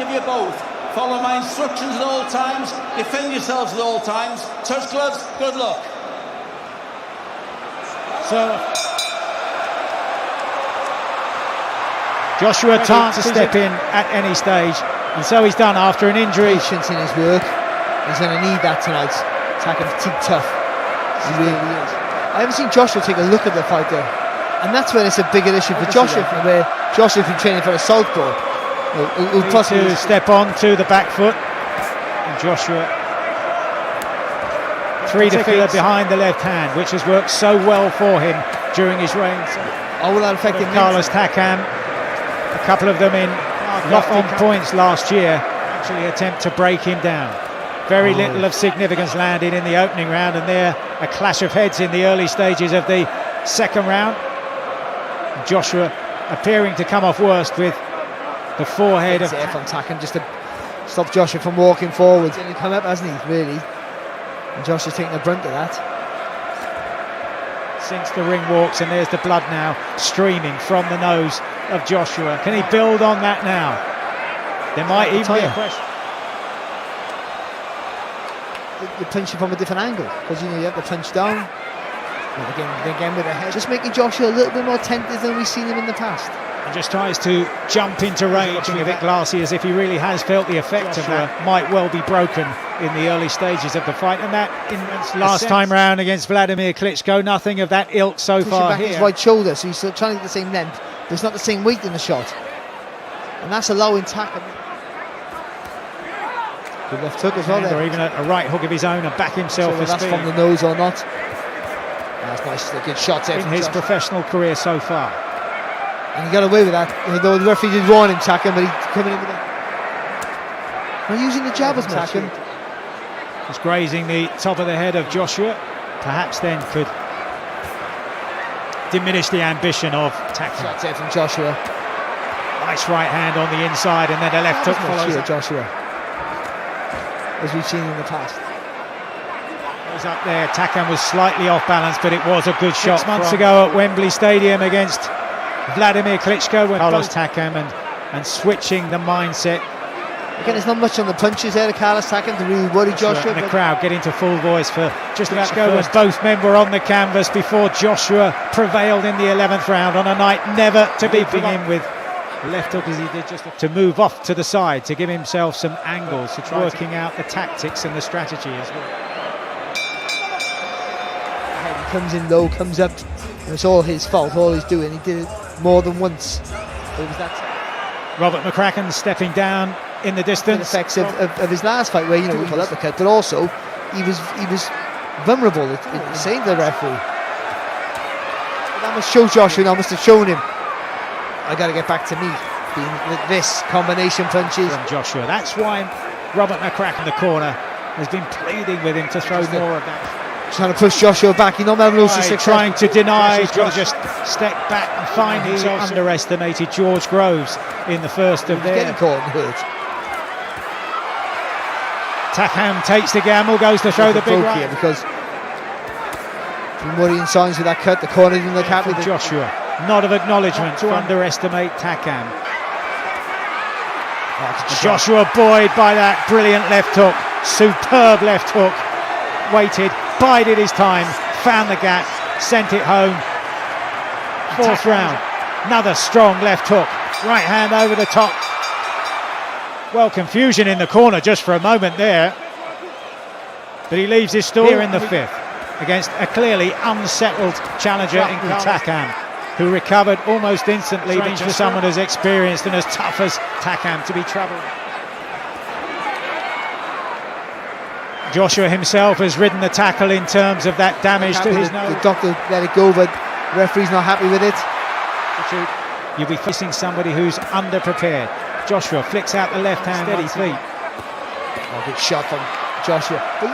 give you both. Follow my instructions at all times. Defend yourselves at all times. Touch gloves. Good luck. So Joshua can't step in at any stage, and so he's done after an injury. Patience in his work. He's going to need that tonight. Takam too tough. He really is. I haven't seen Joshua take a look at the fight there, and that's when it's a bigger issue for Joshua, where Joshua's been training for a southpaw. He'll possibly step on to the back foot, and Joshua three defeater behind the left hand, which has worked so well for him during his reign. Will that affect him? Carlos Takam, a couple of them in lofty points last year, actually attempt to break him down. Very little of significance landed in the opening round, and there a clash of heads in the early stages of the second round. Joshua appearing to come off worst with the forehead of from Takam, just to stop Joshua from walking forwards. And he's come up, hasn't he, really? And Joshua's taking the brunt of that. Since the ring walks, and there's the blood now streaming from the nose of Joshua. Can he build on that now? There might even be a question. You're punching from a different angle, because you have to punch down. And again with the head. Just making Joshua a little bit more tentative than we've seen him in the past. And just tries to jump into range, looking a bit glassy, as if he really has felt the effect of that. Might well be broken in the early stages of the fight, and that in last time round against Vladimir Klitschko, nothing of that ilk so far back here. His right shoulder, so he's trying to get the same length, but it's not the same weight in the shot, and that's allowing Takam. Good left hook as well there. Or even a right hook of his own and back himself. So that's from the nose or not. That's nice, good shots there in his professional career so far. And he got away with that, though the referee did warn him, Takam, but he's coming in with that. We're using the jab as Takam. Just grazing the top of the head of Joshua. Perhaps then could diminish the ambition of Takam. Shots there from Joshua. Nice right hand on the inside, and then a left hook follows Joshua, as we've seen in the past. Goes up there. Takam was slightly off balance, but it was a good shot. 6 months ago at Wembley Stadium against Vladimir Klitschko, when Carlos Takam and switching the mindset. Again, there's not much on the punches there to Carlos Takam to really worry Joshua. And the crowd getting to full voice for just about to go, as both men were on the canvas before Joshua prevailed in the 11th round on a night never to be in with left hook, as he did, just to move off to the side to give himself some angles, to working out the tactics and the strategy as well. He comes in low, comes up, and it's all his fault, all he's doing. He did it more than once. It was that. Robert McCracken stepping down in the distance. The effects of his last fight, where he pulled up the cut, but also he was vulnerable. It saved the referee. That must show Joshua. That must have shown him, I got to get back to me. Being this combination punches from Joshua. That's why Robert McCracken in the corner has been pleading with him to throw more of that. Trying to push Joshua back. He's not having trying to deny. He's got to just step back and find himself. Underestimated George Groves in the first of their. Getting caught and hurt. Takam takes the gamble, goes to throw the big right. Because worrying signs with that cut. The corner didn't look happy. Joshua, nod of acknowledgement to underestimate Takam. Joshua buoyed by that brilliant left hook, superb left hook. Waited, bided his time, found the gap, sent it home. Fourth round, another strong left hook, right hand over the top. Well, confusion in the corner just for a moment there, but he leaves his stall here in the fifth against a clearly unsettled challenger in Takam, who recovered almost instantly, for someone as experienced and as tough as Takam to be troubled. Joshua himself has ridden the tackle in terms of that damage to his nose. The doctor let it go, but the referee's not happy with it. You'll be facing somebody who's underprepared. Joshua flicks out the left hand, steady feet. Good shot from Joshua. Good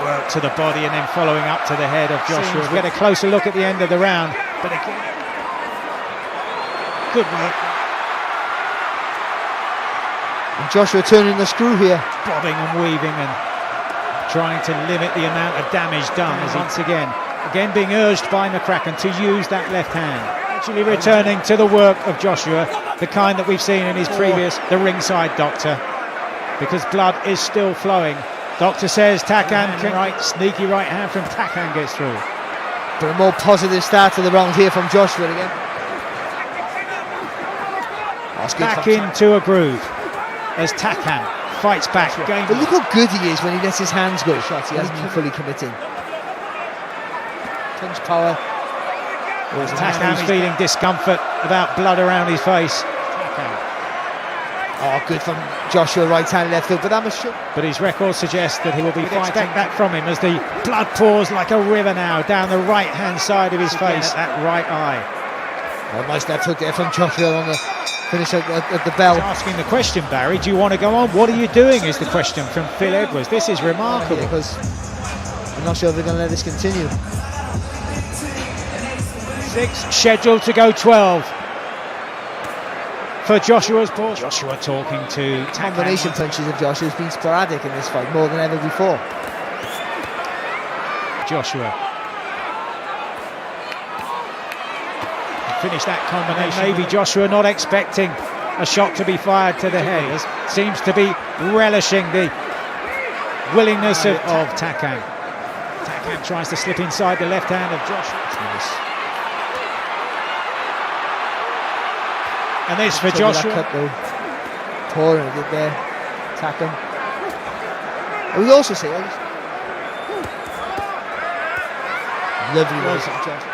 work to the body, and then following up to the head of Joshua. We get a closer look at the end of the round, but again, good work. And Joshua turning the screw here, bobbing and weaving and trying to limit the amount of damage done, as once again being urged by McCracken to use that left hand. Actually returning to the work of Joshua. the kind that we've seen in his previous, the ringside doctor, because blood is still flowing. Doctor says Takam can sneaky right hand from Takam gets through. But a more positive start to the round here from Joshua again. Back into a groove as Takam fights back. But look how good he is when he lets his hands go. Shots he hasn't been fully committing. Punch power. Takam's feeling discomfort about blood around his face. Oh, good from Joshua, right hand, left hook, but But his record suggests that he will be fighting. Expect that from him as the blood pours like a river now down the right hand side of his face, that right eye. Oh, nice left hook there from Joshua on the finish at the bell. He's asking the question, Barry, do you want to go on? What are you doing, is the question from Phil Edwards. This is remarkable. Yeah, because I'm not sure if they're going to let this continue. 6 scheduled to go 12 for Joshua's pause. Joshua talking to Takam. Combination punches of Joshua has been sporadic in this fight more than ever before. Joshua finish that combination. Maybe Joshua not expecting a shot to be fired to the head. Seems to be relishing the willingness of Takam. Takam tries to slip inside the left hand of Joshua. Nice. And this for Joshua. Pouring it there. Takam. We also say lovely.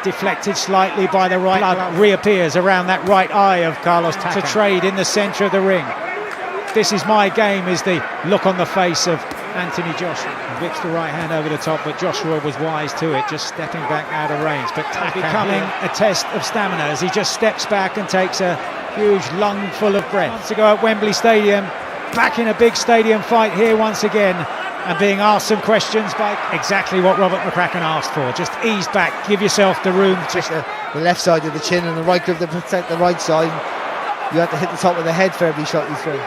Deflected slightly by the right. Blood reappears around that right eye of Carlos Takam. To trade in the centre of the ring. This is my game, is the look on the face of Anthony Joshua. Whips the right hand over the top, but Joshua was wise to it, just stepping back out of range. But Takam becoming a test of stamina as he just steps back and takes a huge lung full of breath. To go at Wembley Stadium, back in a big stadium fight here once again, and being asked some questions by exactly what Robert McCracken asked for. Just ease back, give yourself the room. Just the left side of the chin and the right grip to protect the right side. You have to hit the top of the head for every shot you throw.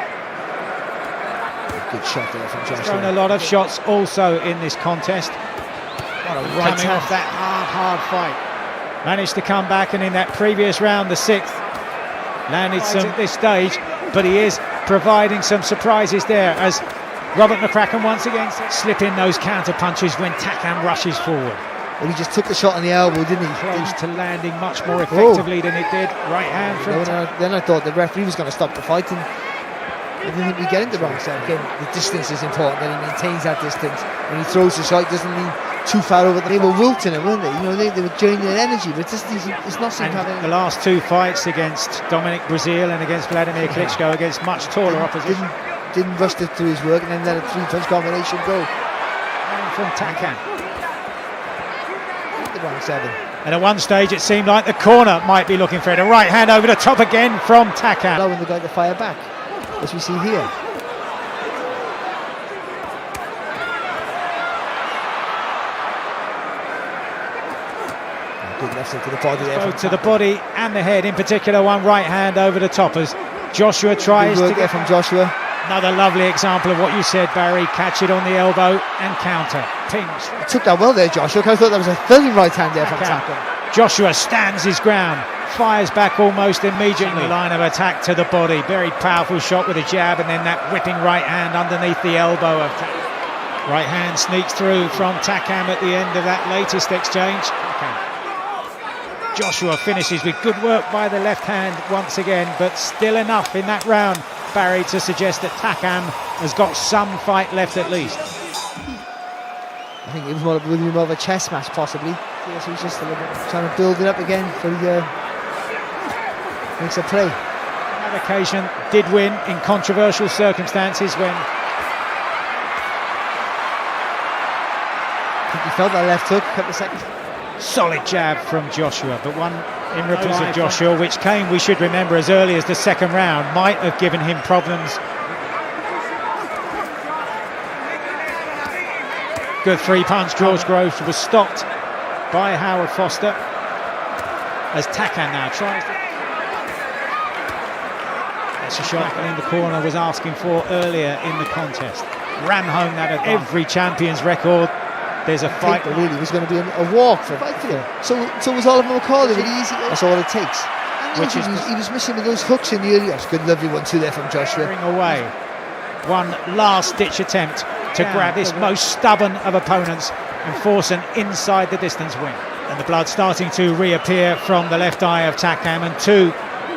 Good shot there from Joshua. Thrown a lot of shots also in this contest. What a right coming off that hard fight. Managed to come back, and in that previous round, the 6th, landed some at this stage, but he is providing some surprises there as Robert McCracken once again slip in those counter punches when Takam rushes forward. Well, he just took the shot on the elbow, didn't he? Close to landing much more effectively than it did. Right hand from then I thought the referee was going to stop the fight, and I didn't think we get into the wrong side. Again, the distance is important, that he maintains that distance. When he throws the shot, doesn't lean too far over. They were wilting him, weren't they? You know, they were draining their energy, but it's not seem to have any. The last 2 fights against Dominic Brazil and against Vladimir Klitschko, against much taller opposition. Didn't rush to his work and then let a 3-punch combination go. And from Takam. The wrong 7. And at one stage it seemed like the corner might be looking for it. A right hand over the top again from Takam. Allowing the guy to fire back, as we see here. Good left hook to the body there. Both to the body and the head, in particular one right hand over the top as Joshua tries to get from Joshua. Another lovely example of what you said, Barry. Catch it on the elbow and counter. Pings. Took that well there, Joshua. I thought that was a filling right hand there from Takam. Joshua stands his ground, fires back almost immediately. Line of attack to the body. Very powerful shot with a jab, and then that whipping right hand underneath the elbow of Takam. Right hand sneaks through from Takam at the end of that latest exchange. Joshua finishes with good work by the left hand once again, but still enough in that round, Barry, to suggest that Takam has got some fight left at least. I think it was more of a chess match, possibly. Yes, he was just trying to build it up again for the next play. That occasion did win in controversial circumstances when I think he felt that left hook a couple of seconds. Solid jab from Joshua, but one in repose of Joshua, which came, we should remember, as early as the 2nd round, might have given him problems. Good 3-punch. George Groves was stopped by Howard Foster as Takam now tries to. That's a shot in the corner was asking for earlier in the contest. Ram home that at every champion's record. There's a fight. Really was going to be a walk for fight for him. So was Oliver McCall. Easy. That's all it takes. which is he was missing with those hooks in the early. That's a good, lovely 1-2 there from Joshua. away. One last-ditch attempt to grab this most stubborn of opponents and force an inside the distance win. And the blood starting to reappear from the left eye of Takam, and two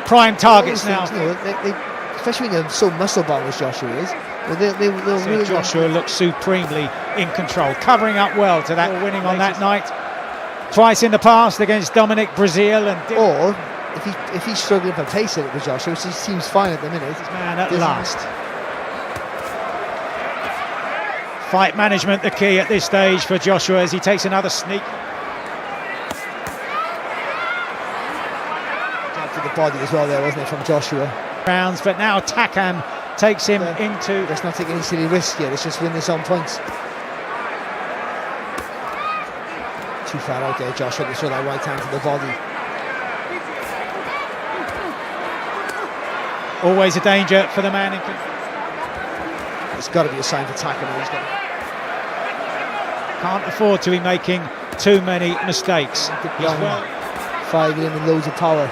prime targets now. They, especially when you're so muscle-bound as Joshua is, they'll So really Joshua looks supremely in control, covering up well to that winning on that night. Twice in the past against Dominic Brazil, and or if he's struggling for pace with Joshua, which he seems fine at the minute. man at last. Fight management the key at this stage for Joshua as he takes another sneak. Jab to the body as well there, wasn't it, from Joshua? Rounds, but now Takam takes him into. Let's not take any silly risks here. Let's just win this on points. Too far out there, Joshua. Just throw that right hand to the body. Always a danger for the man in. It's got to be a sign for Takam. Can't afford to be making too many mistakes. He's well. 5 in with loads of power.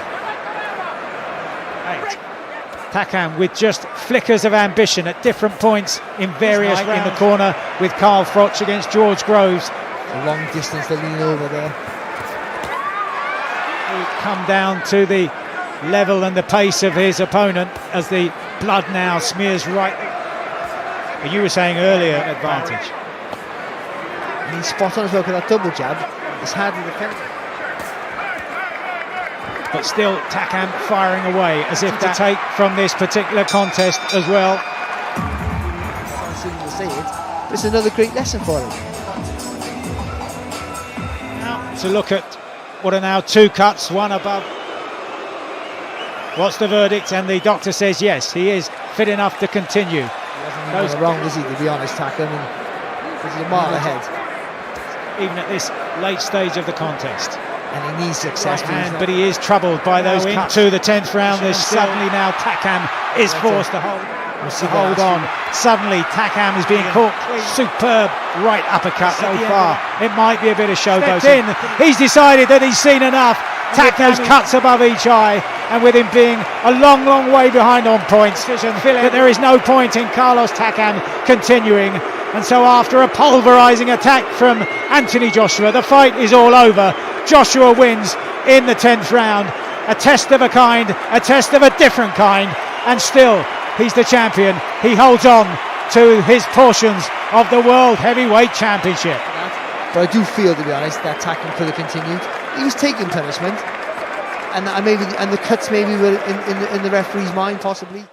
8. Takam with just flickers of ambition at different points in various rounds. In the corner with Carl Froch against George Groves. A long distance to lean over there. He come down to the level and the pace of his opponent as the blood now smears right. You were saying earlier, advantage. And he's spot on as well with that double jab. It's hardly defended. But still, Takam firing away as if to take from this particular contest as well. I'm seeing you say it, but it's another great lesson for him. Now to look at what are now 2 cuts, one above. What's the verdict? And the doctor says yes, he is fit enough to continue. He hasn't been wrong, is he, to be honest, Takam? He's a mile ahead. Even at this late stage of the contest. And he needs success. But he is troubled by those cuts. To the 10th round, there's suddenly now Takam is forced to hold on. Suddenly Takam is being caught. Superb right uppercut so far. It might be a bit of showboating. He's decided that he's seen enough. Takam's cuts above each eye, and with him being a long, long way behind on points, that there is no point in Carlos Takam continuing. And so after a pulverising attack from Anthony Joshua, the fight is all over. Joshua wins in the 10th round. A test of a kind, a test of a different kind, and still he's the champion. He holds on to his portions of the World Heavyweight Championship. But I do feel, to be honest, that Takam could have continued. He was taking punishment, and the cuts maybe were in the referee's mind, possibly.